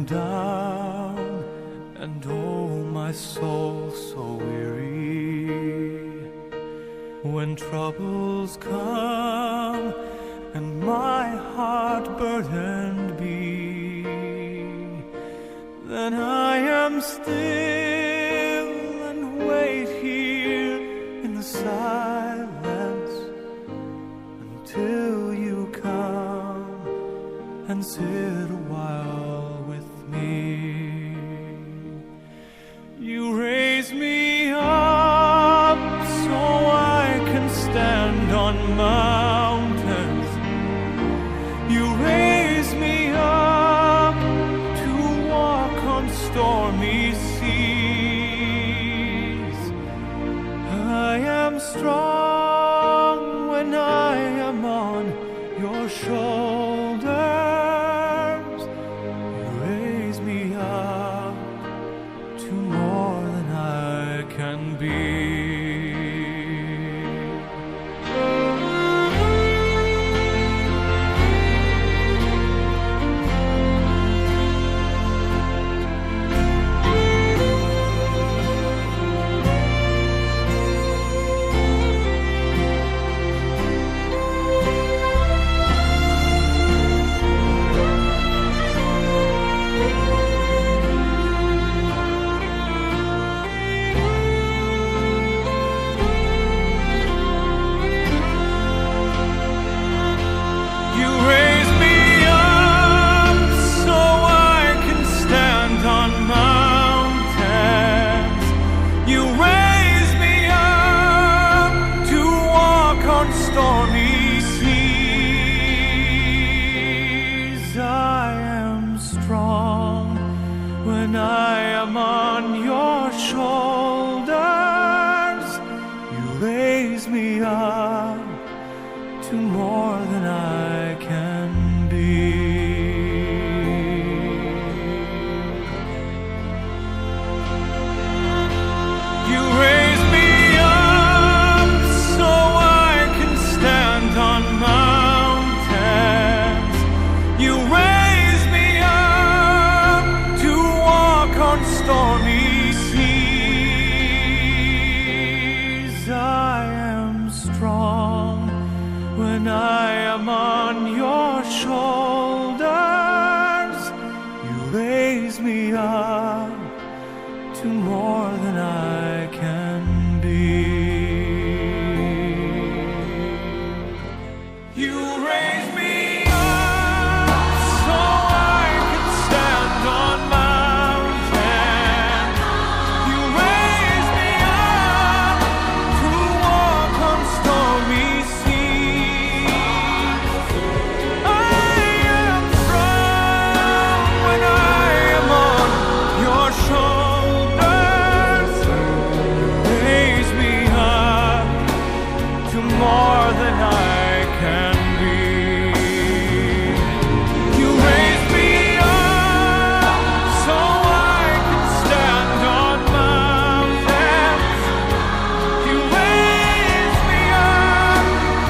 down, and oh, my soul so weary. When troubles come and my heart burdened be, then I am still and wait here in the silence until you come and sit a while with me. You raise me up so I can stand on mountains. You raise me up to walk on stormy seas. I am strong when I am on your shoulders. You raise me up to more than I can be. Stormy seas, I am strong when I am on your shoulders. You raise me up to more than I can be. You raise me up so I can stand on mountains. You raise me up to walk on stormy seas. I am strong when I am on your shoulders. You raise me up to more than I can be. You raise me up so I can stand on mountains. You raise me up to walk on stormy seas. I am strong when I am on your shoulders. Raise me up to more than I can be. You raise me up so I can stand on mountains. You raise me up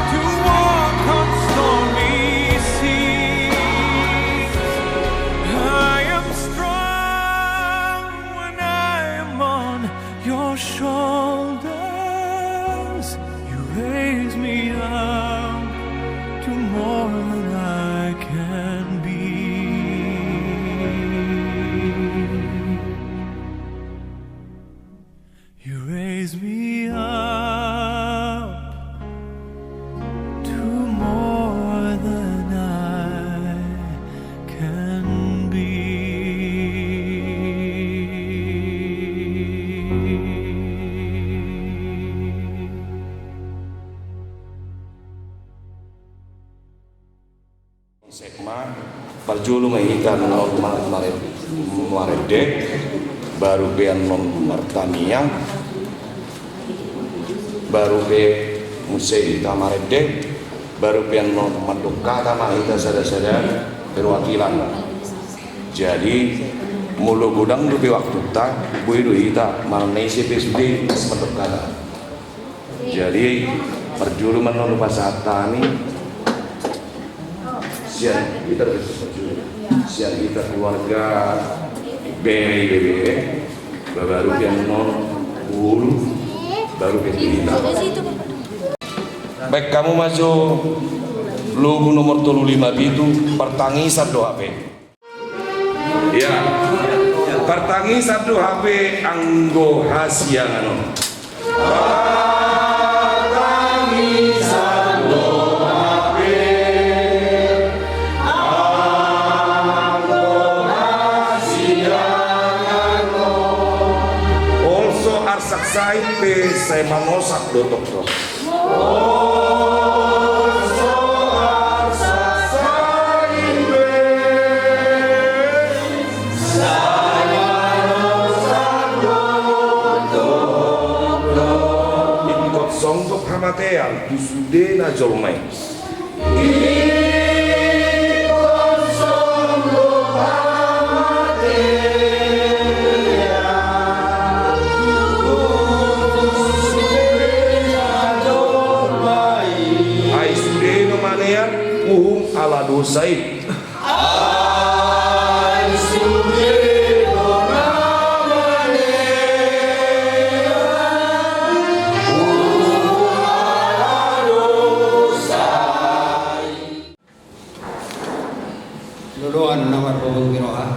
to walk on stormy seas. I am strong when I am on your shoulders. You raise me up to more than I can be. You raise me up to more than I can be. Sekma parjulu mengikan non marede baru be non martania baru be musei tamarede baru be non maduka tama ita sada-sada perwakilan. Jadi mulu gudang lebih waktu ta buidu ita malne CPSD maduka. Jadi perjulu menon pasata ni siang kita siang kita keluarga bebe baru yang ulu baru kita. Baik, kamu maju logo nomor 35 itu pertangisan doa HP. Ya, pertangisan doa HP anggo hasiangan. Pertangisan doa HP anggo hasiangan. Also arsak saipe saya manosak dotok dok. Songkok hamatean tusude na jolmai. Ai sude no manean uhum ala dosai. Luluan nomor punggung biroha.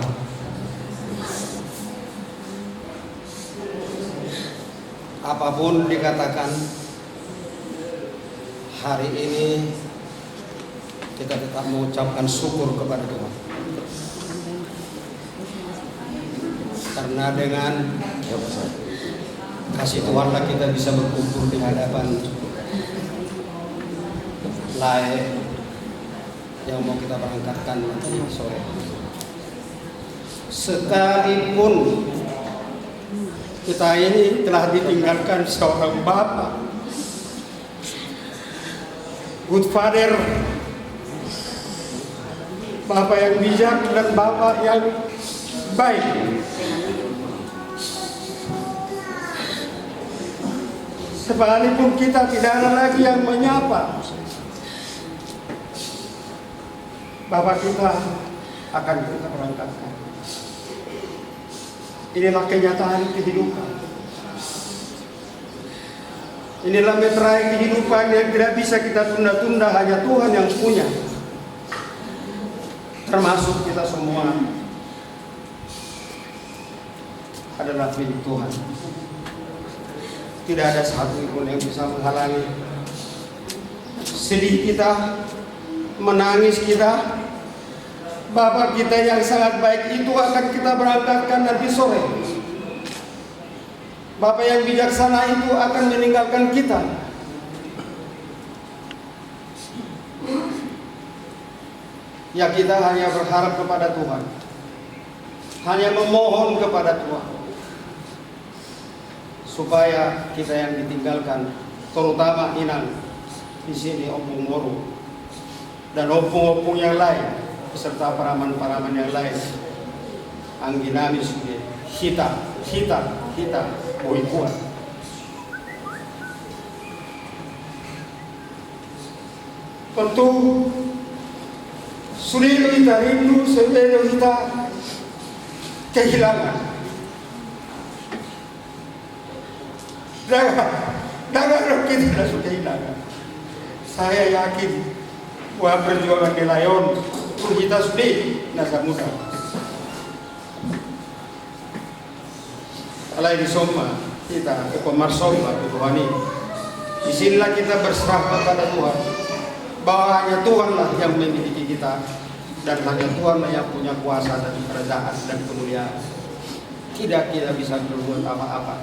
Apapun dikatakan hari ini kita tetap mengucapkan syukur kepada Tuhan. Karena dengan kasih Tuhanlah kita bisa berkumpul di hadapan lain yang mau kita berangkatkan nanti sore. Sekalipun kita ini telah ditinggalkan seorang bapak, good father, bapak yang bijak dan bapak yang baik. Sekalipun kita tidak ada lagi yang menyapa, Bapak kita akan kita berangkatkan. Inilah kenyataan kehidupan. Inilah meterai kehidupan yang tidak bisa kita tunda-tunda, hanya Tuhan yang punya. Termasuk kita semua adalah milik Tuhan. Tidak ada satu pun yang bisa menghalangi sedih kita, menangis kita. Bapak kita yang sangat baik itu akan kita berangkatkan nanti sore. Bapak yang bijaksana itu akan meninggalkan kita. Ya, kita hanya berharap kepada Tuhan, hanya memohon kepada Tuhan supaya kita yang ditinggalkan, terutama Inang di sini, Opung Moro dan opung-opung yang lain, beserta paraman-paraman yang lain, angginami sudah kita boi kuat. Tentu sudah kita rindu, sudah kita kehilangan. Dagang kita sudah kehilangan. Saya yakin bahwa perjuangan di Layon kita sudah nasa muda. Alai di Soma kita ke Marsoma ke Tuhan ini. Disinilah kita berserah kepada Tuhan, bahwa hanya Tuhanlah yang memiliki kita dan hanya Tuhanlah yang punya kuasa dan kerajaan dan kemuliaan. Tidak kita bisa berbuat apa-apa.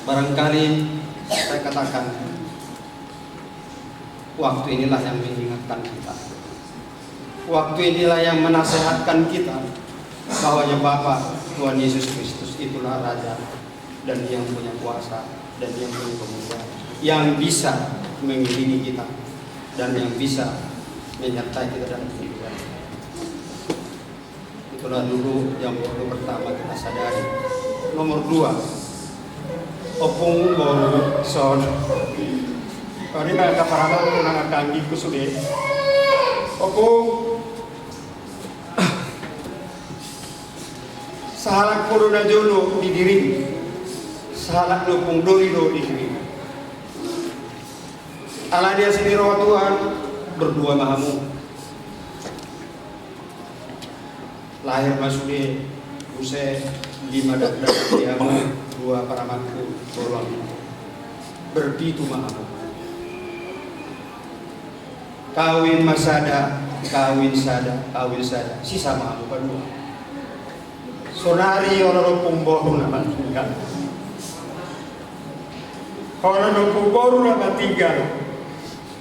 Barangkali saya katakan, waktu inilah yang mengingatkan kita. Waktu inilah yang menasehatkan kita bahwa Bapa Tuhan Yesus Kristus itulah Raja dan yang punya kuasa dan yang punya kemuliaan, yang bisa mengiringi kita dan yang bisa menyertai kita dalam kehidupan. Itulah dulu yang perlu pertama kita sadari. Nomor 2, Opung Moro Son Kari na kaparaman ko nang akanggi ko sulit. Opung sahalak puro na jolo di diri. Sahalak lupung doli di diri. Allah dia sendiri Tuhan berdua mahamu. Lahir masude use 5 dan diamu 2 paramanku tolong berpitu mahamu. Kawin masada, kawin sada, sisa mahamu kedua. Sonari orang pumboru nama tinggal. Orang pumboru nama tinggal.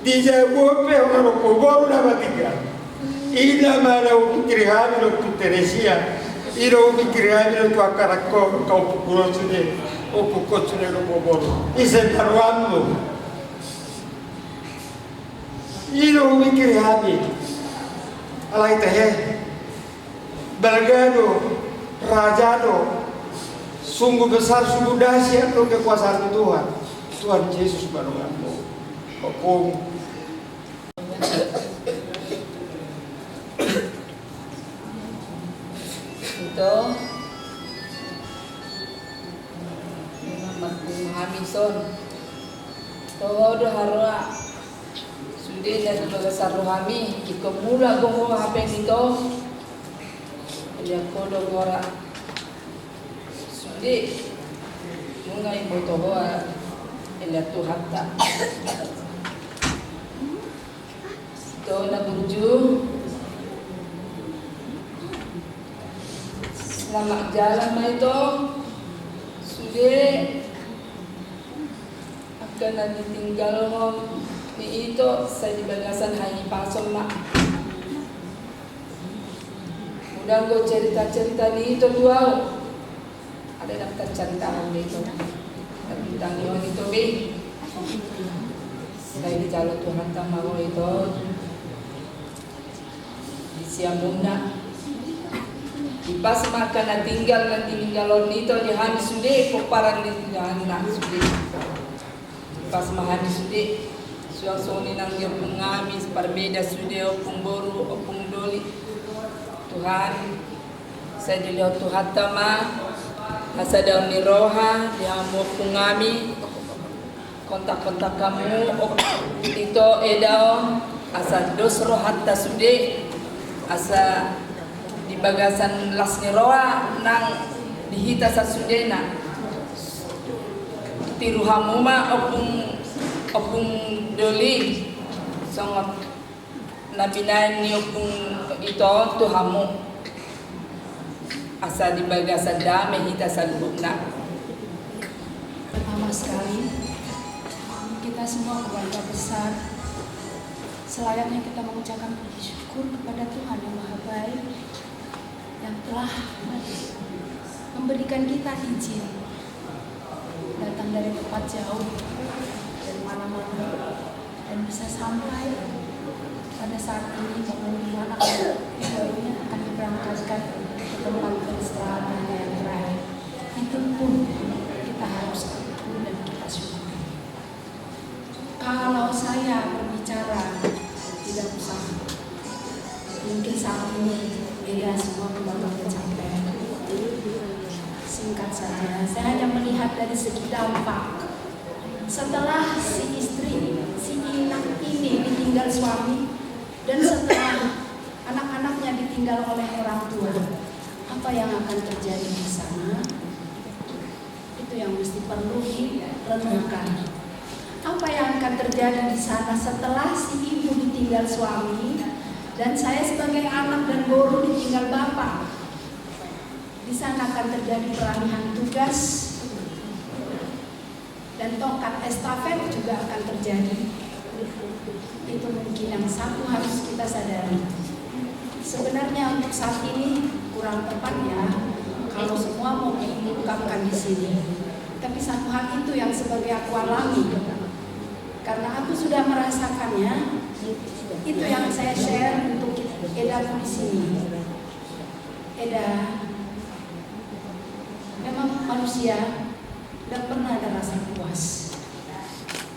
Di Jawa orang pumboru nama tinggal. Ila mana ukiri hamil tu Teresia. Ila ukiri hamil tu akarak kau pukul sudah, pukul sudah lo pumboru. Isen parwanmu. Ilo mikir hati, alai teh, belgado, rajado, sungguh besar, sungguh dahsyat lo kekuasaan Tuhan, Tuhan Yesus baruanmu, opung. Itu, memahami son, tahu dah harua. Sudah dari besar rohani, kita mula gomong apa yang itu, dia kodo gora. Sudah, mungai foto gua, elah Tuhan tak. Itu nak berju, selamat jalan itu, sudah akan nanti tinggal ni itu saya di bagasan hanya pasal mak. Mudah go cerita ni itu dua. Ada daftar cerita ni itu. Tapi tanggi orang itu be. Saya di jalan Tuhan tamago itu di siang bunda. Di pas makan nanti tinggal itu di hari sudah koparan di anak sudah. Di pas makan sudah. Suasana nang dia pengamis berbeda sudah opung boru opung doli Tuhan saya dilihat Tuhan tama asa daun ni roha dia mau pengami kontak kamu itu edao asa dos rohatta sudah asa di bagasan las ni roha nang dihita sa sudena tiruhamu ma opung doli sangat nabinain ni opung itu Tuhamu asa di bagasan dame hita sa lubna. Pertama sekali kita semua keluarga besar selayaknya kita mengucapkan puji syukur kepada Tuhan yang Maha Baik yang telah memberikan kita izin datang dari tempat jauh mana-mana dan bisa sampai pada saat ini memenuhi anak barunya akan diberangkatkan ke tempat peristirahatan yang terakhir. Itu pun kita harus akui dan kita syukuri. Kalau saya berbicara tidak usah, mungkin saat ini beda semua kembali tercapai. Singkat saja, saya hanya melihat dari segi dampak. Setelah si istri, si anak ini ditinggal suami, dan setelah anak-anaknya ditinggal oleh orang tua, apa yang akan terjadi di sana? Itu yang mesti perlu direnungkan. Apa yang akan terjadi di sana setelah si ibu ditinggal suami, dan saya sebagai anak dan boru ditinggal bapak? Di sana akan terjadi peralihan tugas. Dan tongkat estafet juga akan terjadi. Itu mungkin yang satu harus kita sadari. Sebenarnya untuk saat ini kurang tepatnya kalau semua mau diungkapkan di sini. Tapi satu hal itu yang sebagai aku alami, karena aku sudah merasakannya. Itu yang saya share untuk Eda di sini. Eda, memang manusia tidak pernah ada rasa puas.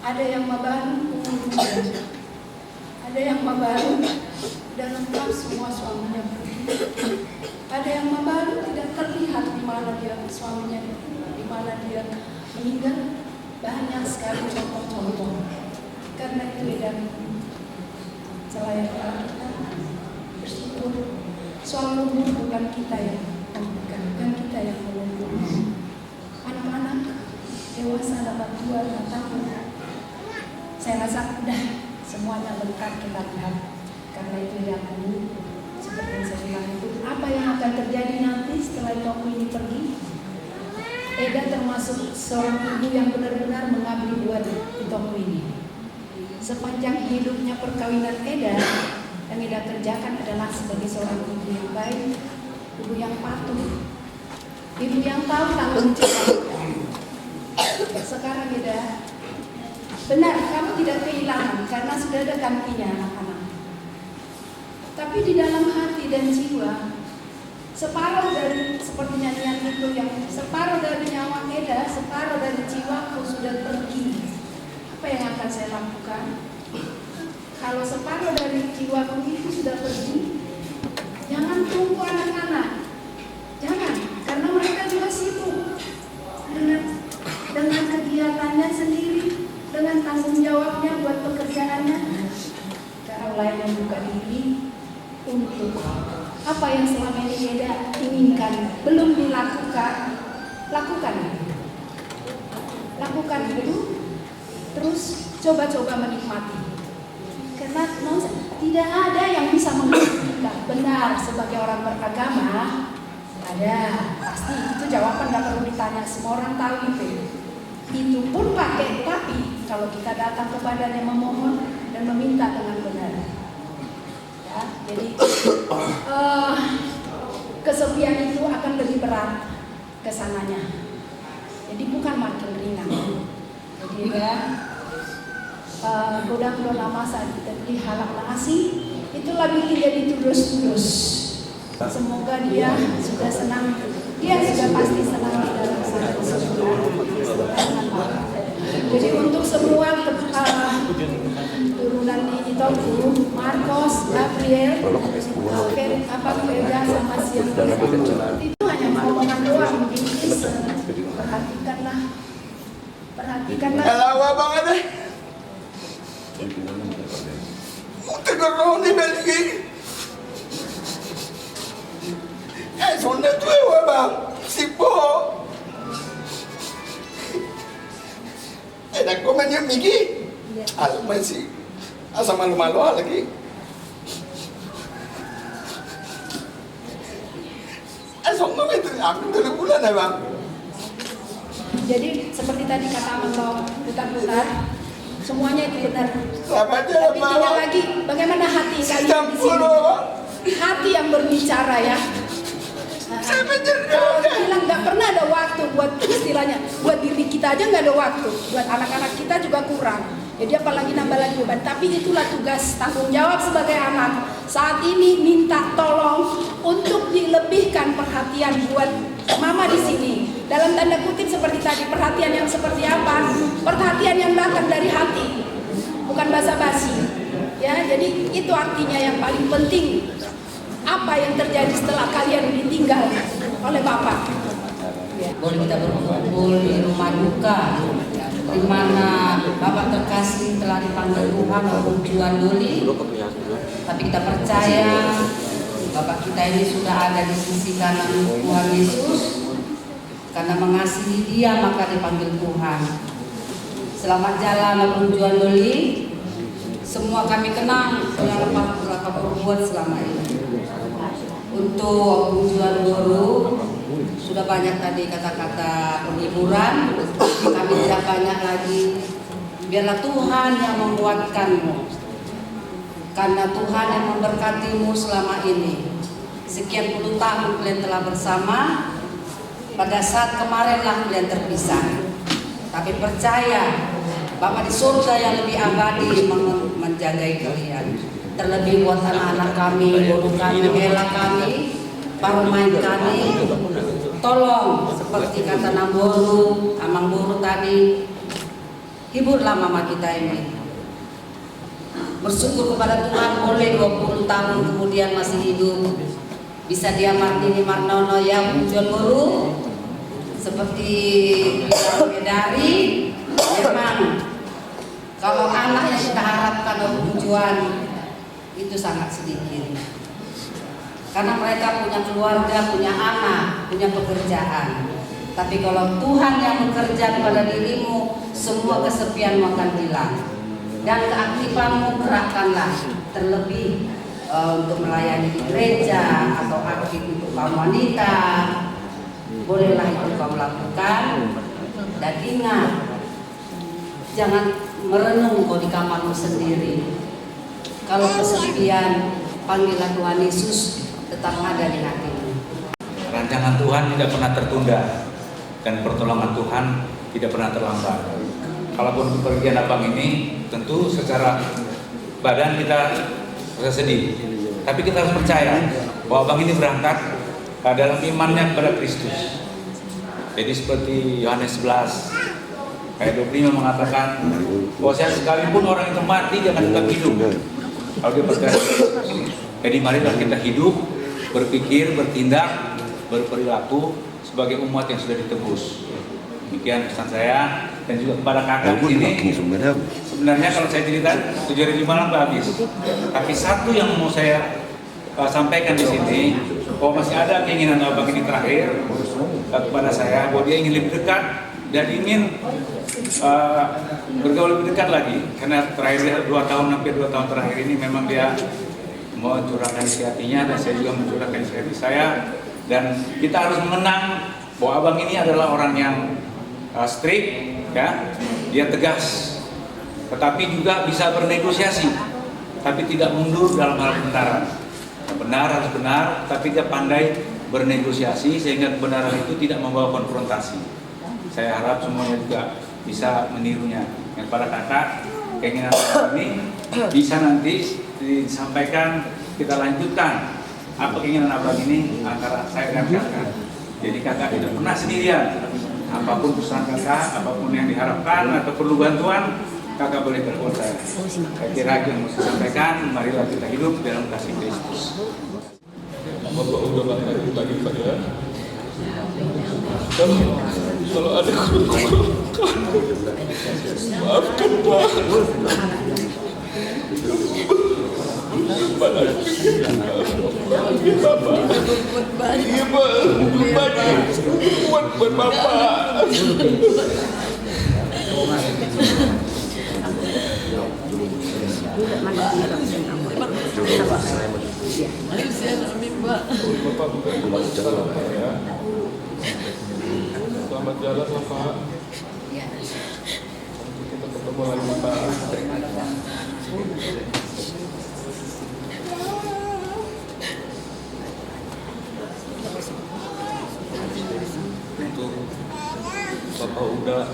Ada yang membantu, sesungguhnya. Ada yang mabaru dan lengkap semua suaminya pergi. Ada yang mabaru tidak terlihat di mana dia suaminya, di mana dia meninggal. Banyak sekali contoh-contoh. Karena itu dan selayaknya kita bersyukur. Soal umur bukan kita yang memberikan, bukan kita yang menumbuh. Anak-anak dewasa dapat 2 tahun. Saya rasa udah semuanya lengkap kita lihat. Karena itu yang dulu seperti yang saya bilang itu, apa yang akan terjadi nanti setelah Toko ini pergi? Eda termasuk seorang ibu yang benar-benar mengabdi buat Toko ini. Sepanjang hidupnya perkawinan Eda, yang Eda kerjakan adalah sebagai seorang ibu yang baik, ibu yang patuh, ibu yang tahu tanggung jawab. Sekarang Eda, benar kamu tidak kehilangan karena sudah ada gantinya anak-anak. Tapi di dalam hati dan jiwa, separuh dari seperti nyanyian itu yang separuh dari nyawa Eda, separuh dari jiwaku sudah pergi. Apa yang akan saya lakukan? Kalau separuh dari jiwaku itu sudah pergi, jangan tunggu anak-anak. Jangan, karena mereka juga sibuk dengan kegiatannya sendiri, dengan tanggung jawabnya buat pekerjaannya. Cara lain yang membuka diri untuk apa yang selama ini Eda inginkan belum dilakukan, lakukan itu, terus coba-coba menikmati. Karena tidak ada yang bisa mengerti kita. Benar, sebagai orang beragama ada, pasti itu jawaban gak perlu ditanya, semua orang tahu itu. Itu pun pakai tapi kalau kita datang kepadanya memohon dan meminta dengan benar. Ya, jadi kesepian itu akan lebih berat kesananya. Jadi bukan makin ringan. Jadi ya, godang lama saat kita beli halak nasi, itulah bikin jadi terus-terus. Semoga dia sudah senang, dia sudah pasti senang di dalam sana surga. Jadi untuk semua turunan di Itoku, Marcos, Gabriel, Vega sama Sian, itu hanya omongan doang. Perhatikanlah. Alawa banget deh. Tegur roh ni beli. Sonda tu bang, sipo. Dah komen yang Miki. Masih asal malu-malu lagi. Sonda itu aku 3 bulan ya bang. Jadi seperti tadi kata Abang putar-putar, semuanya itu benar. Tapi tinggal lagi bagaimana hati kalian di sini. Hati yang berbicara ya. Kalau bilang nggak pernah ada waktu buat istilahnya, buat diri kita aja nggak ada waktu, buat anak-anak kita juga kurang. Jadi apalagi nambah lagi beban. Tapi itulah tugas tanggung jawab sebagai anak. Saat ini minta tolong untuk dilebihkan perhatian buat mama di sini. Dalam tanda kutip seperti tadi, perhatian yang seperti apa? Perhatian yang datang dari hati, bukan basa-basi. Ya, jadi itu artinya yang paling penting. Apa yang terjadi setelah kalian ditinggal oleh Bapak? Boleh kita berkumpul di rumah duka, di mana Bapak terkasih telah dipanggil Tuhan untuk Juan Doli. Tapi kita percaya Bapak kita ini sudah ada di sisi kanan Tuhan Yesus. Karena mengasihi Dia maka dipanggil Tuhan. Selamat jalan Abang Juan Doli. Semua kami kenal yang telah berbuat selama ini. Untuk Abang Juan Guru sudah banyak tadi kata-kata penghiburan. Kami tidak banyak lagi. Biarlah Tuhan yang menguatkanmu. Karena Tuhan yang memberkatimu selama ini. Sekian puluh tahun kalian telah bersama. Pada saat kemarinlah kalian terpisah. Tapi percaya bahwa di surga yang lebih abadi menjagai kalian. Terlebih buat anak-anak kami, guru kami, Ella kami, para pemain kami. Tolong seperti kata Namboru, Amang Boru tadi, hiburlah mama kita ini. bersyukur kepada Tuhan boleh 20 tahun kemudian masih hidup. Bisa dia Martini Marnono yang John Muru seperti Medari. Memang kalau anak yang kita harapkan tujuan itu sangat sedikit. Karena mereka punya keluarga, punya anak, punya pekerjaan. Tapi kalau Tuhan yang bekerja kepada dirimu, semua kesepianmu akan hilang. Dan keaktifanmu gerakkanlah, terlebih untuk melayani di gereja atau aktif untuk kaum wanita. Bolehlah itu kamu lakukan. Dan ingat, jangan merenung kau di kamarmu sendiri. Kalau kesepian, panggilan Tuhan Yesus tetap ada di hatimu. Rancangan Tuhan tidak pernah tertunda dan pertolongan Tuhan tidak pernah terlambat. Kalaupun kepergian abang ini, tentu secara badan kita rasa sedih, tapi kita harus percaya bahwa abang ini berangkat dalam imannya kepada Kristus. Jadi seperti Yohanes 11 ayat 25 mengatakan bahwa sekalipun orang itu mati, dia akan tetap hidup kalau dia percaya. Jadi marilah kita hidup, berpikir, bertindak, berperilaku sebagai umat yang sudah ditebus. Demikian pesan saya, dan juga kepada kakak di sini. Sebenarnya kalau saya cerita 7 hari 5 malam habis. Tapi satu yang mau saya sampaikan di sini, bahwa masih ada keinginan abang ini terakhir kepada saya, bahwa dia ingin lebih dekat dan ingin bergaul lebih dekat lagi. Karena terakhir 2 tahun hampir 2 tahun terakhir ini memang dia mencurahkan isi hatinya, dan saya juga mencurahkan isi hati saya. Dan kita harus mengenang bahwa abang ini adalah orang yang strict, ya, dia tegas, tetapi juga bisa bernegosiasi, tapi tidak mundur dalam hal kebenaran. Benar harus benar, tapi dia pandai bernegosiasi sehingga kebenaran itu tidak membawa konfrontasi. Saya harap semuanya juga bisa menirunya. Yang pada kakak, keinginan ini bisa nanti disampaikan, kita lanjutkan apa keinginan abang ini antara saya dan kakak. Jadi kakak tidak pernah sendirian. Apapun pesan kakak, apapun yang diharapkan atau perlu bantuan, kakak boleh telepon saya. Saya kira yang mesti sampaikan, marilah kita hidup dalam kasih Kristus. Bapak udah banyak bagi saya. Kalau ada kekurangan, maafkan Pak. Iya Pak, buat Bapak. Selamat jalan lah Pak. Kita ketemu lagi Pak. Untuk Bapak udah,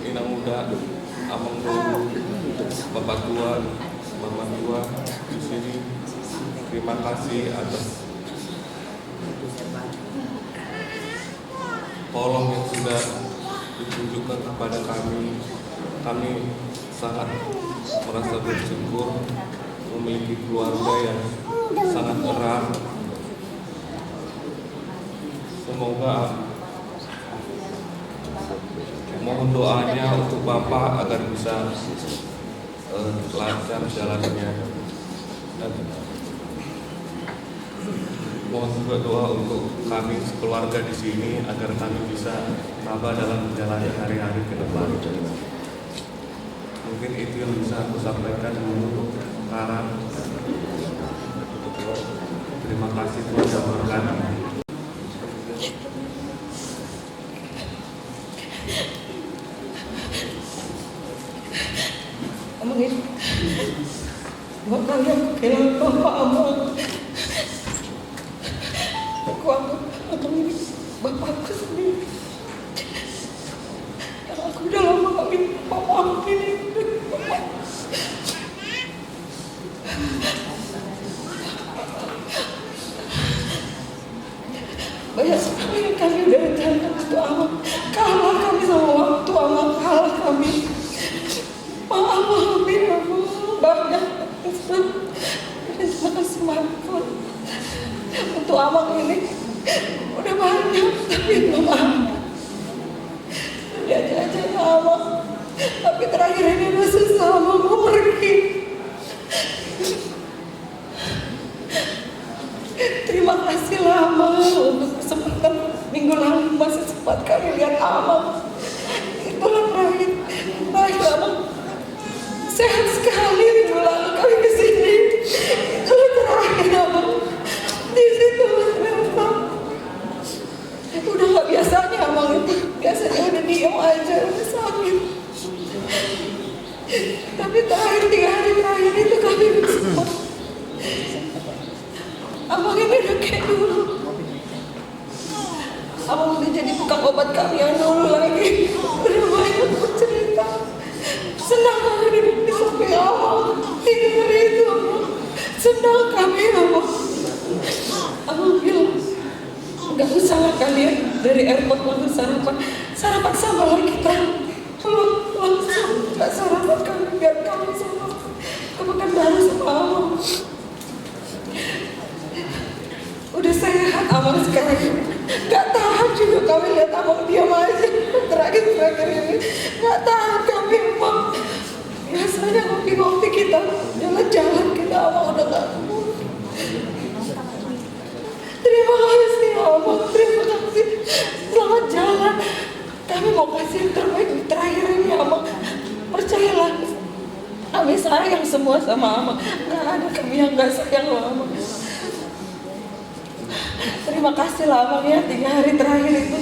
Inang udah, Abang dulu, Bapak tua, Mama tua di sini. Terima kasih atas tolong yang sudah ditunjukkan kepada kami. Kami sangat merasa bersyukur memiliki keluarga yang sangat erat. Semoga mohon doanya untuk Bapak agar bisa lancar jalannya, dan mohon juga doa untuk kami keluarga di sini agar kami bisa tabah dalam menjalani hari-hari ke depan. Mungkin itu yang bisa aku sampaikan dulu sekarang. Terima kasih Tuhan yang berkati. Amin. Bapak yang kehilangan Bapak Abang. Aku Abang ini Bapakku sendiri. Dan aku udah lama gak minta Bapak ini. Banyak sekali yang kami udah rencanakan untuk Abang. Kalah kami sama waktu Abang, kalah kami. Maaf, banyak Terima kasih Marco. Untuk abang ini udah banyak tapi belum ada. Dia aja abang. Tapi terakhir ini udah susah, abang mau pergi. Terima kasih lama untuk kesempatan minggu lalu masih sempat kami lihat abang. Itulah terakhir abang sehat sekali minggu lalu kami kesini. Itulah terakhir abang di situ. Udah gak biasanya abang itu, biasanya udah diem aja, udah sakit. Tapi terakhir 3 hari terakhir itu kami sempat. Abang ini udah kayak dulu. Abang udah jadi tukang obat kami yang dulu lagi. Udah banyak bercerita. Senang kami di samping abang. Dengar itu abang. Senang kami abang. Abang bilang, gak usah lah kalian dari airport langsung sarapan. Sarapan sama lah kita. Langsung gak sarapan kami biar kami sama. Kemakan baru sama abang. Udah sehat abang sekarang. Gak tahan juga kami lihat abang diam aja. Terakhir ini gak tahan kami abang. Biasanya ngopi-ngopi kita jalan-jalan kita abang udah gak kuat. Terima kasih abang, terima kasih. Selamat jalan. Kami mau kasih yang terbaik di terakhir ini abang. Percayalah, kami sayang semua sama abang. Gak ada kami yang gak sayang sama abang. Terima kasih lah abang ya, 3 hari terakhir itu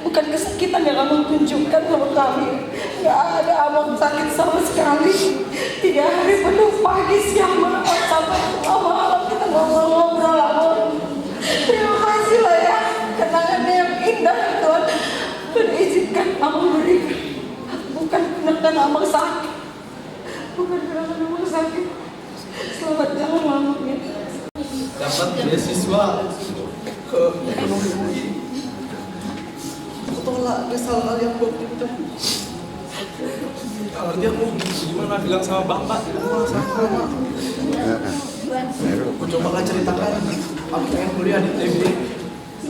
bukan kesakitan yang abang tunjukkan sama kami. Gak ada abang sakit sama sekali. 3 hari penuh pagi, siang, malam sampai malam kita ngobrol-ngobrol abang. Terima kasih lah ya, kenangannya yang indah Tuhan. Dan izinkan abang berikan. Bukan kenangan abang sakit. Bukan kenangan abang sakit. Selamat jalan abang ya. Dapat beasiswa ke ekonomi. Aku tolak kesalahan yang waktu itu. Nanti aku gimana bilang sama bapak, sama aku coba lah ceritakan. Aku pengen kuliah di TB.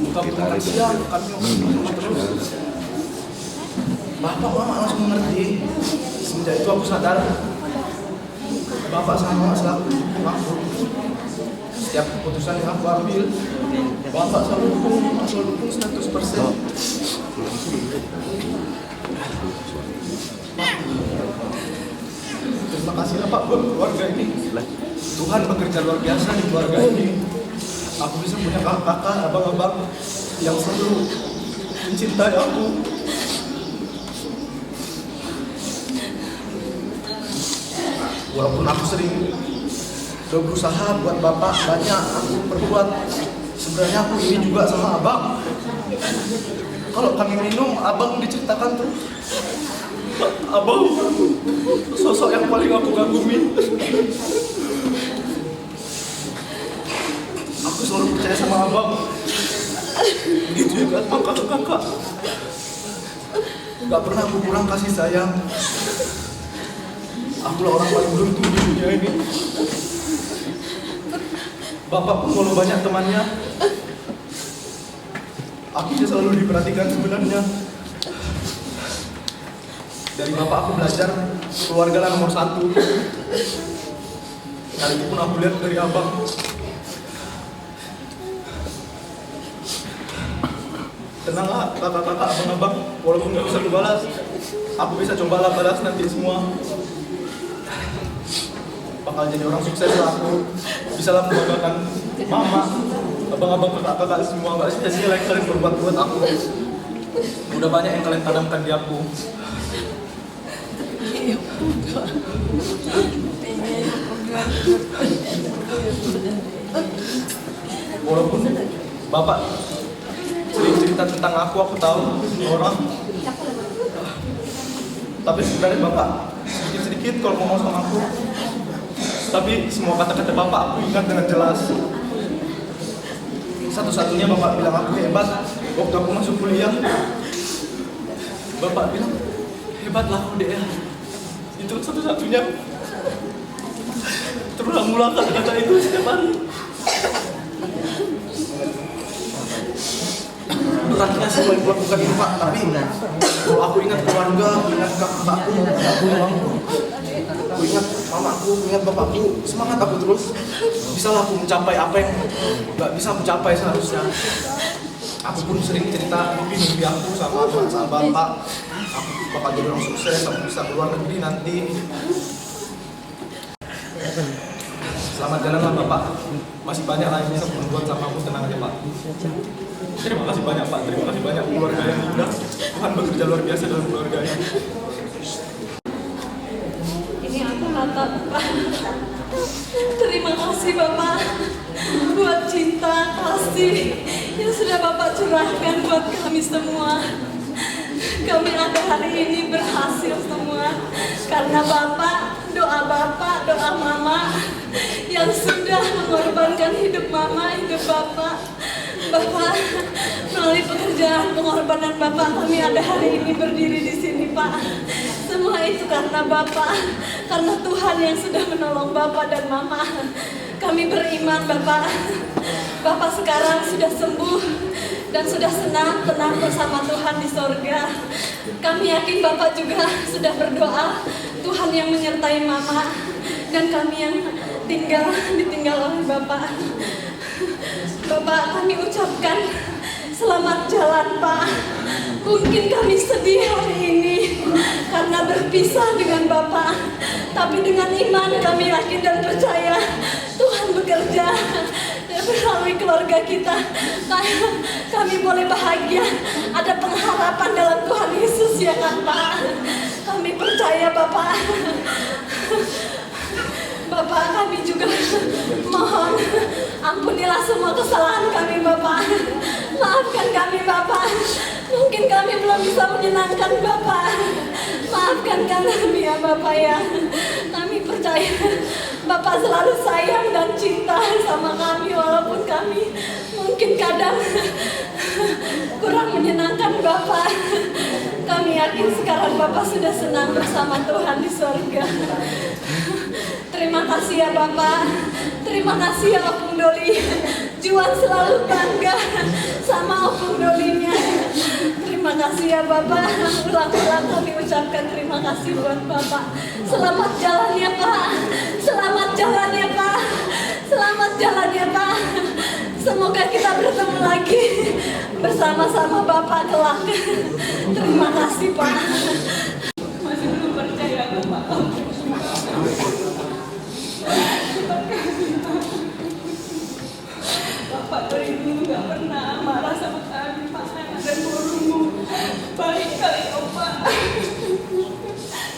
Bukan siang, bukan terus. Bapak mama langsung mengerti. Semenjak itu aku sadar bapak sama selaku aku. Setiap keputusan yang aku ambil, bapak selalu dukung 100%. Terima kasih Pak buat keluarga ini. Tuhan bekerja luar biasa di keluarga ini. Aku bisa punya kakak-kakak, abang-abang yang selalu mencintai aku. Walaupun aku sering berusaha buat bapak, banyak aku perbuat. Sebenarnya aku ini juga sama abang. Kalau kami minum, abang diceritakan terus. Abang sosok yang paling aku kagumi. Aku selalu percaya sama abang. Begitu juga sama kakak-kakak. Gak pernah aku kurang kasih sayang. Akulah orang paling beruntung di dunia ini. Bapak pun kalau banyak temannya, aku selalu diperhatikan sebenarnya. Dari bapak aku belajar keluarga lah nomor 1. Kali itu pun aku lihat dari abang. Tenanglah kakak-kakak, abang-abang, walaupun gak bisa kubalas, aku bisa cobalah balas nanti semua. Bakal jadi orang sukses lah aku. Bisa lah membanggakan mama, abang-abang, kakak-kakak semua. Gak sia-sia yang kalian berbuat buat aku. Udah banyak yang kalian tanamkan di aku. Walaupun bapak sering cerita tentang aku tahu orang. Tapi sebenarnya bapak sedikit-sedikit kalau ngomong sama aku. Tapi semua kata-kata bapak aku ingat dengan jelas. Satu-satunya bapak bilang aku hebat waktu aku masuk kuliah. Bapak bilang, hebatlah kau deh. Itu satu-satunya. terulang-ulang kata-kata itu setiap hari. Beratnya semua yang lakukan itu Pak, tapi kalau aku ingat keluarga, ingat kakakku, aku ingat mamaku, ingat bapakku, semangat aku terus. Bisalah aku mencapai apa yang gak bisa aku capai seharusnya. Aku pun sering cerita mimpi aku sama bapak. Bapak jadi orang sukses, aku bisa keluar negeri nanti. Selamat jalan lah Bapak. Masih banyak lah yang bisa berbuat sama aku, tenang aja Pak. Terima kasih banyak Pak, terima kasih banyak keluarga yang sudah Tuhan bekerja luar biasa dalam keluarganya. Ini aku Nata, Pak. Terima kasih Bapak buat cinta, kasih yang sudah Bapak curahkan buat kami semua. Kami ada hari ini berhasil semua karena Bapak, doa Mama yang sudah mengorbankan hidup Mama, hidup Bapak. Bapak, melalui pekerjaan pengorbanan Bapak, kami ada hari ini berdiri di sini, Pak. Semua itu karena Bapak, karena Tuhan yang sudah menolong Bapak dan Mama. Kami beriman, Bapak. Bapak sekarang sudah sembuh dan sudah tenang bersama Tuhan di sorga. Kami yakin Bapak juga sudah berdoa, Tuhan yang menyertai Mama dan kami yang ditinggal oleh Bapak. Bapak, kami ucapkan selamat jalan, Pak. Mungkin kami sedih hari ini karena berpisah dengan Bapak, tapi dengan iman kami yakin dan percaya Tuhan bekerja melalui keluarga kita. Kami boleh bahagia, ada pengharapan dalam Tuhan Yesus, ya kan Pak? Kami percaya Bapak. Bapak, kami juga mohon ampunilah semua kesalahan kami Bapak. Maafkan kami Bapak. Mungkin kami belum bisa menyenangkan Bapak. Maafkan kami ya Bapak ya. Kami percaya Bapak selalu sayang dan cinta sama kami walaupun kami mungkin kadang kurang menyenangkan Bapak. Kami yakin sekarang Bapak sudah senang bersama Tuhan di surga. Terima kasih ya Bapak. Terima kasih ya Opung Doli. Juan selalu bangga sama Opung Dolinya. Terima kasih ya Bapak. Ulang-ulang kami ucapkan terima kasih buat Bapak. Selamat jalan ya Pak. Selamat jalan ya Pak. Selamat jalan ya Pak. Semoga kita bertemu lagi bersama-sama Bapak kelak. Terima kasih Pak. Masih belum percaya Bapak. Bapak dari dulu gak pernah marah sama kami, Pak, dan gurumu. Baik kali Bapak.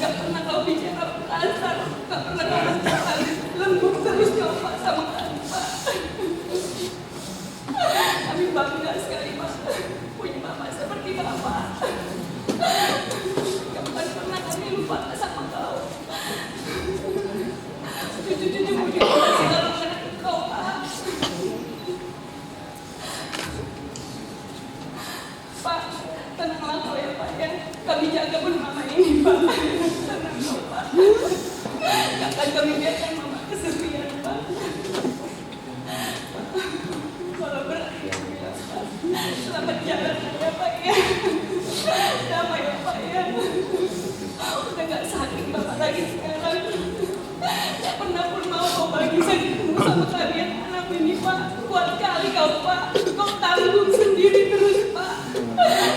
Gak pernah kau bicara kasar, gak pernah kau bicara lembut terus Bapak sama kami, Pak. Kami bangga sekali Pak, punya Bapak seperti Bapak. Gak pernah kami lupa sama kau. Cucu-cucu punya Bapak selalu mengenai kau Pak. Pak, tenanglah kau ya Pak ya. Kami jaga pun Mama ini Pak. Tenang kau Pak. Gak akan kami biarkan Mama kesepian Pak. Kalau berat ya Pak. Selamat jalan ya Pak ya. Damai ya Pak ya. Udah gak sakit Bapak lagi sekarang. Gak pernah pun mau kau bagi sakitmu sama kalian anak ini Pak. Kuat kali kau Pak. Kau tanggung sendiri terus Pak.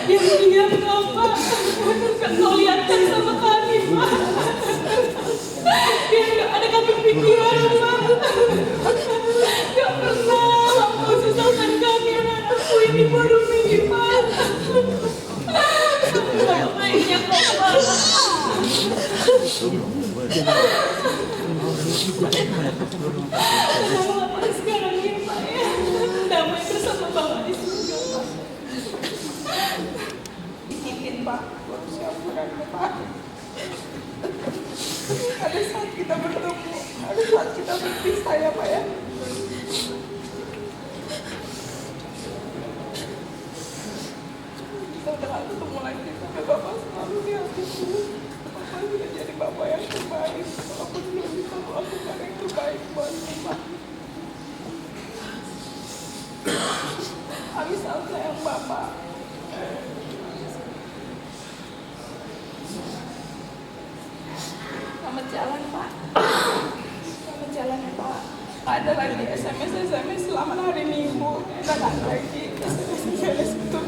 Diam-diam kau Pak. Gak kau lihatkan sama kami Pak. Biar gak ada kami pikiran Pak. Gak pernah waktu susahkan kami anak-anakku ini baru ini Pak. Baiknya kau Pak. Bapak sekarang ini Pak ya. Damai bersama Bapak di surga Pak. Dikitin Pak, siapkan Pak. Ada saat kita bertemu, ada saat kita berpisah ya Pak ya. Setelah ketemu lagi sampai Bapak selalu di hatiku. Bapak sudah jadi Bapak yang terbaik. Walaupun belum bisa melakukan yang terbaik Pak. Kami sangat sayang Bapak. Selamat jalan Pak. Selamat jalan Pak. Ada lagi SMS selamat hari Minggu. Dan ada lagi SMS itu.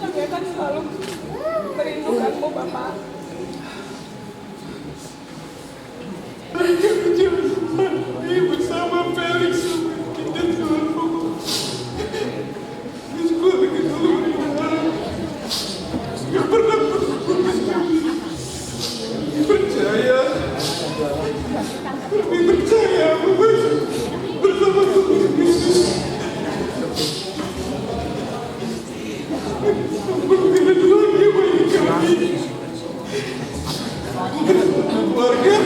Kami akan selalu merindukanmu Bapak. Bersama Felix kita selalu di sekolah kita nggak pernah percaya bersama keluarga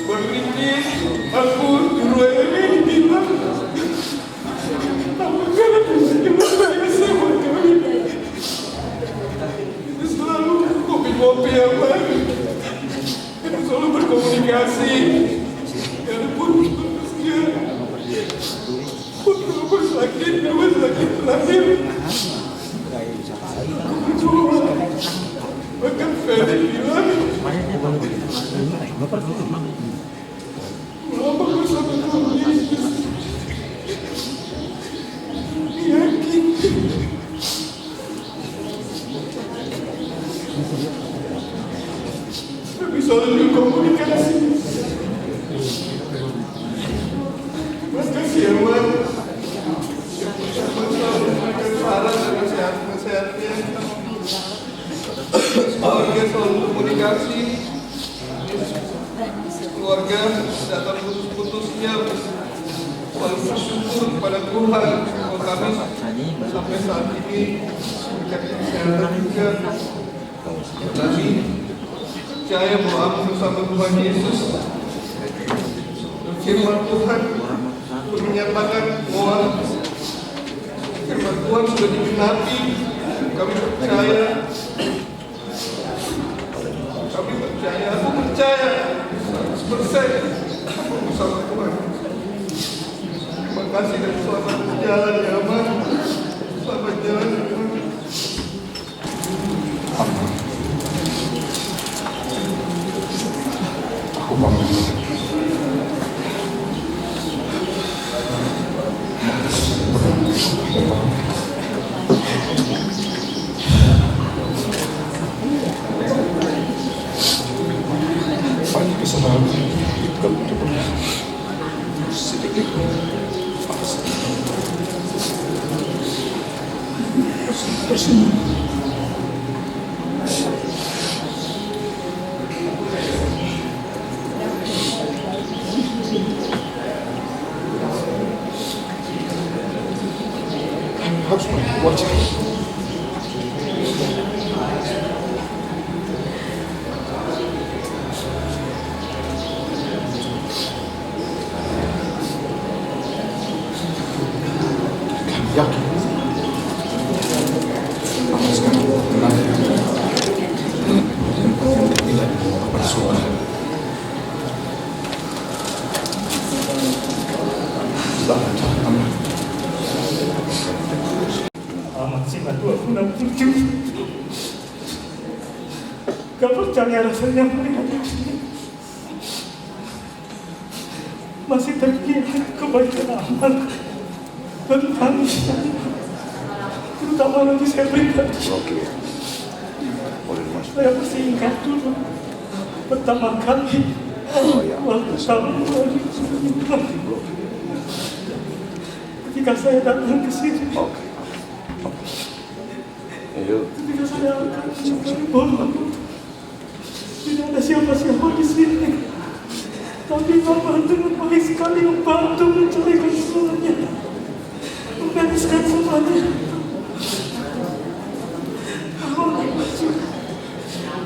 berpikir aku dulu ini bilang apa kalian saya sama kami itu selalu kopi apa itu selalu berkomunikasi walaupun putusnya apa sakit terakhir aku berjuang bahkan Fede bilang Mama bersama kamu Yesus yakin tapi selalu komunikasi. Terima kasih ya Man. Selalu memberikan saran dan nasihat-nasihatnya. Keluarga selalu komunikasi. Keluarga datang putus-putusnya selalu bersyukur kepada Tuhan bahwa kami sampai saat ini diberikan kesehatan juga. Kami percaya bahwa aku bersama Tuhan Yesus firman Tuhan menyatakan bahwa firman Tuhan sudah digenapi. Kami percaya, aku percaya 100% aku bersama Tuhan. Terima kasih dan selamat berjalan ya Aman. Selamat jalan ya Aman. Aku pamit. Banyak kesalahan kalau coba sedikit bersih. Harus wajib. Yakin. Aku sekarang tenang. Tidak bersuara. Selamat aman. Masih bantu aku nak pujuk. Gak percaya rasanya melihat ini. Masih terkira kebaikan amal tentang saya, terutama lagi saya pribadi. Saya masih ingat dulu pertama kali waktu tahun 2009 ketika saya datang ke sini. Ketika saya akan mencari tidak ada siapa-siapa di sini. Tapi Bapak dengan baik sekali membantu mencarikan semuanya, membereskan semuanya.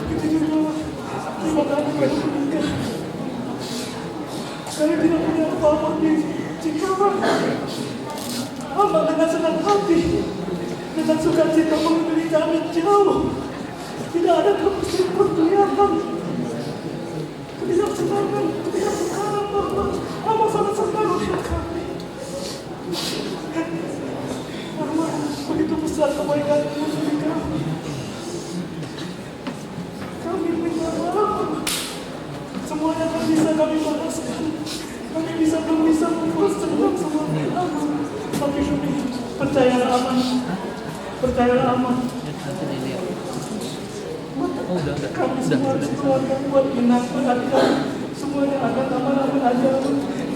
Begitu juga terima kasih pada meninggal. Saya tidak punya apa-apa di Cikarang. Hamba dengan senang hati, dengan sukacita mengambil kami jauh. Tidak ada terus kelihatan ketidaksenangan, ketidaksukaan Bapak. kami bahaskan. Kami belum bisa membuat tentang semua aman. Tapi kami percayalah aman. Percayalah aman. Kami semua keluarga buat menang. Semuanya akan aman-aman aja.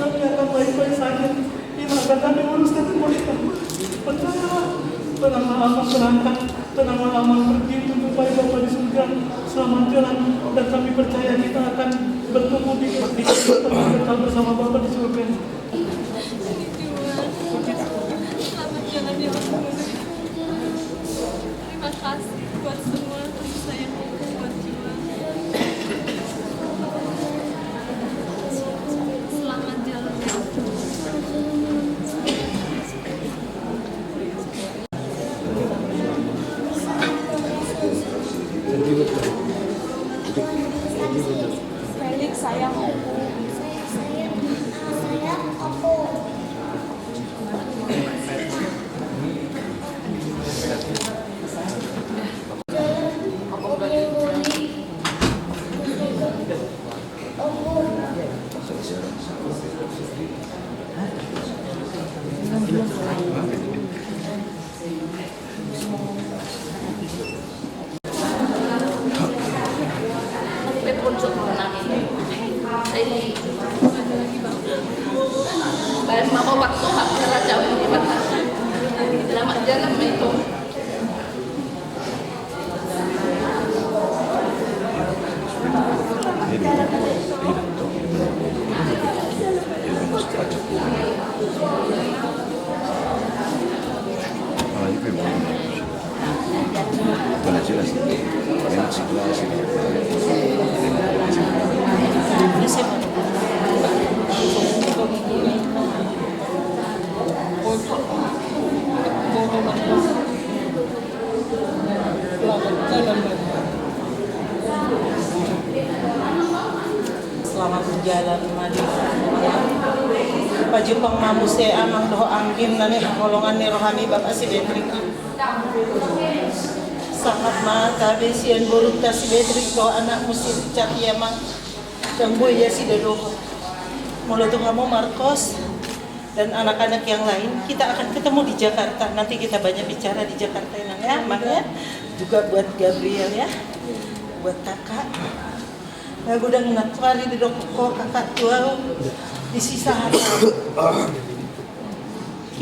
Kami akan baik-baik saja. Ini akan kami urus dengan baik. Percayalah. Tenanglah aman berangkat. Tenanglah aman pergi untuk baik Bapa di surga. Selamat jalan. Dan kami percaya kita akan bertemu di kita bersama Bapa di surga. Selamat jalan ya Allah. Terima kasih buat semua kasih sayang buat jiwa. Selamat jalan ya Allah. Felix sayang aku. Sayang aku. Baik mama waktu hak raja ini mata. Selamat jalan itu. Selamat berjalan maju. Paju pang mamuse amang doho angkin nani golongan ni rohani Bapak si Betrik. Sangat mata besian buruk ta si Betrik doho anak musir cati amang. Jambu ya si doho. Mula tuh kamu Marcos dan anak-anak yang lain kita akan ketemu di Jakarta. Nanti kita banyak bicara di Jakarta ya, makanya juga buat Gabriel ya, buat kakak. Nah, gue udah ngakari di doko kakak tua di sisa hari.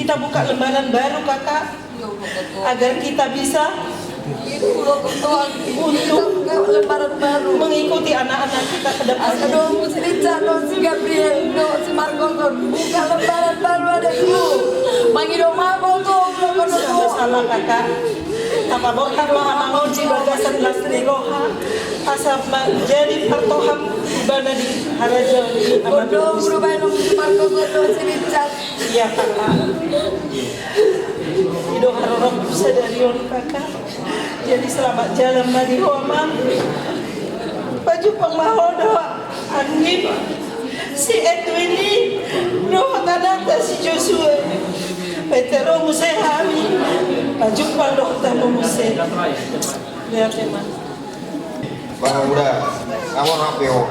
Kita buka lembaran baru kakak, agar kita bisa untuk lembaran baru mengikuti anak-anak kita ke depan. Aduh, si Richard, si Gabriel, si Marcos, buka lembaran baru ada dulu. Mangido mabo tuh, sama kakak. Apa bokan mau bagasan lastri roha asap jadi partoham ibadah di haraja di bodoh berubah nung si Marcos bodoh si Richard. Iya kakak. Hidup harorok sadarion kakak. Jadi selamat jalan madi homam. Baju pengmaho doa angin si Edwin ini doa tanata si Joshua. Petero musai hami, baju pang doa tamu musai. Lihat memang. Bang udah, kamu rapeo.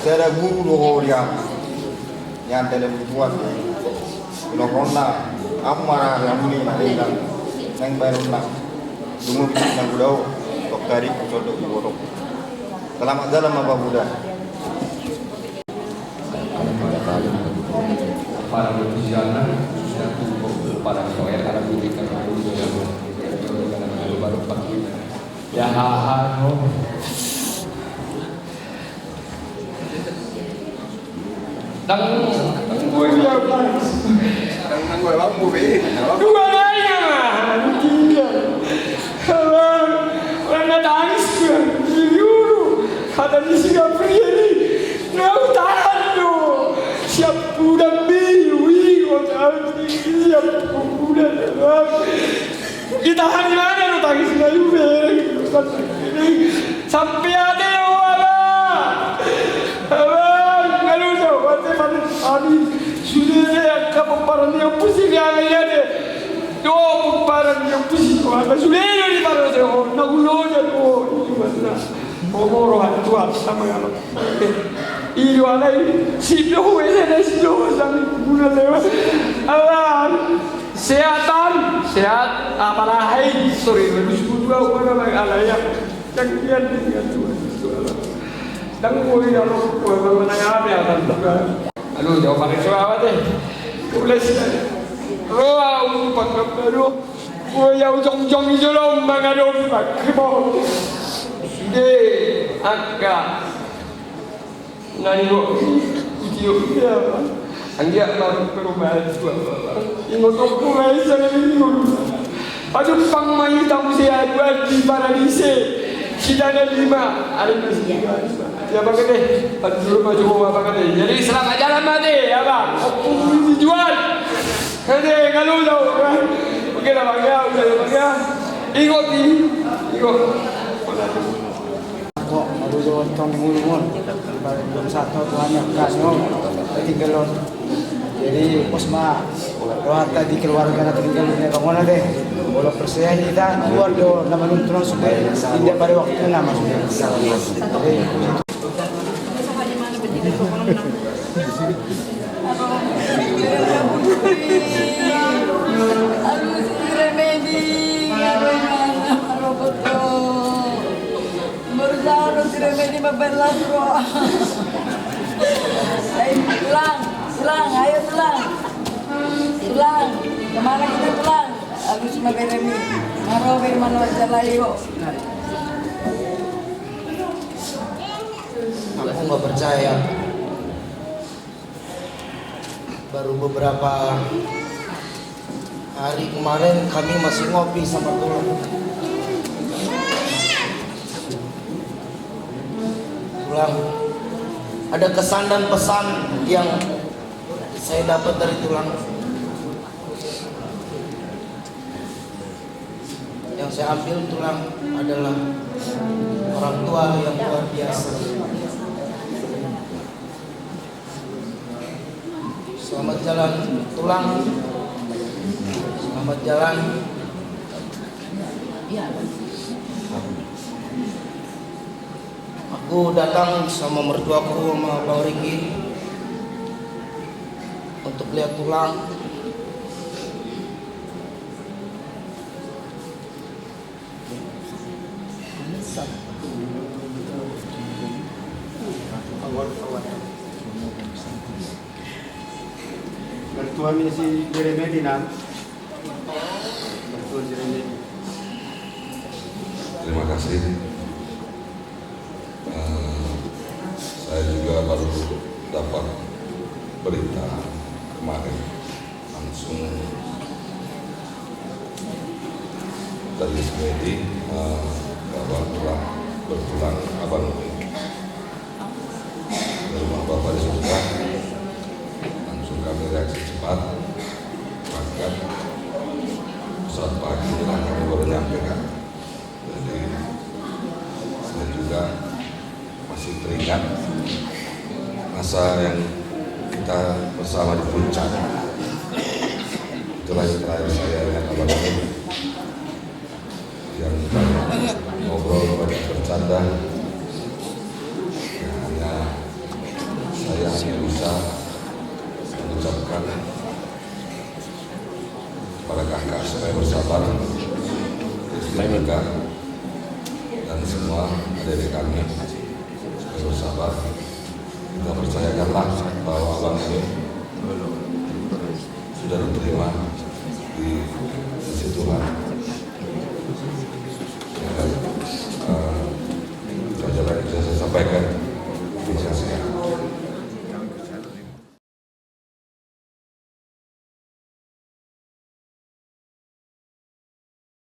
Saya ada guru loh dia, yang dalam buat. Kalau corona, aku marah yang ini nanti bilang, neng bayar undang. Dungu bisnis yang udah, dokter itu codok di borok. Selamat jalan Bapak Buddha. Para berjalan sudah tumpuk para soer arah budi karena baru pagi ya hano tang gue ya bang tang gue bang gue dua lainnya tiga orang nangis ke dulu kata di sini Gabriel nggak tahan tuh siap udah siap udah ditahan gimana lu tangis Juve sampai ada abang nggak lu tahu Abi sudah kaparan yang pusing yang ada dua kaparan yang pusing apa sudah di mana sih nagulo jadi gimana Omoro Tuhan sama kalau iyo alay silo na silo sabi muna lewa alam sehat apalahay sorry lebih dua orang lagi alayak yang kian dengan Tuhan dan mulai kalau menanggapi akan aduh jauh pakai suara deh boleh sih roh pakai baru yang jong itu loh mengadu pakai bau deh agak nani kok Ethiopia anggap baru perubahan ingat aku rasa ini aduh pangmai tamu saya buat di paradise kita ada 5 ada siapa kene aduh maju apa kene jadi selamat jalan mati ya bang aku dijual kene kalau tahu oke lah bang ya udah bang ya ikut kok baru jawab tong ngulungun belum satu tuannya kasno tinggalon jadi posma rohat tadi keluarga na tinggal ni bangunan deh bola persaya kita keluar do na manuntun sudah tidak pada waktu na masuk Remedi mabelas bro. Ayo tulang. Kemana kita tulang? Harus maberemi. Marobe manual jalayo. Aku nggak percaya. Baru beberapa hari kemarin kami masih ngopi sama tulang. Ada kesan dan pesan yang saya dapat dari tulang. Yang saya ambil tulang adalah orang tua yang luar biasa. Selamat jalan tulang. Selamat jalan. Aku datang sama mertuaku sama Bang Riki untuk lihat tulang. Mertuanya si Jeremy Dinan. Mertua Jeremy. Terima kasih. Saya juga baru dapat berita kemarin langsung dari Smedi bahwa telah berpulang abang ke rumah Bapak di surga. Langsung kami reaksi cepat, bahkan saat pagi kami baru nyampe kan. Jadi saya juga masih teringat masa yang kita bersama di puncak. Itulah yang terakhir saya dengan abang ini, yang banyak ngobrol, banyak bercanda. Ya, hanya saya hanya bisa mengucapkan kepada kakak supaya bersabar, istimewa dan semua adik kami supaya bersabar. Kita percayakanlah bahwa abang ini sudah diterima di sisi Tuhan. Itu saja yang bisa saya sampaikan.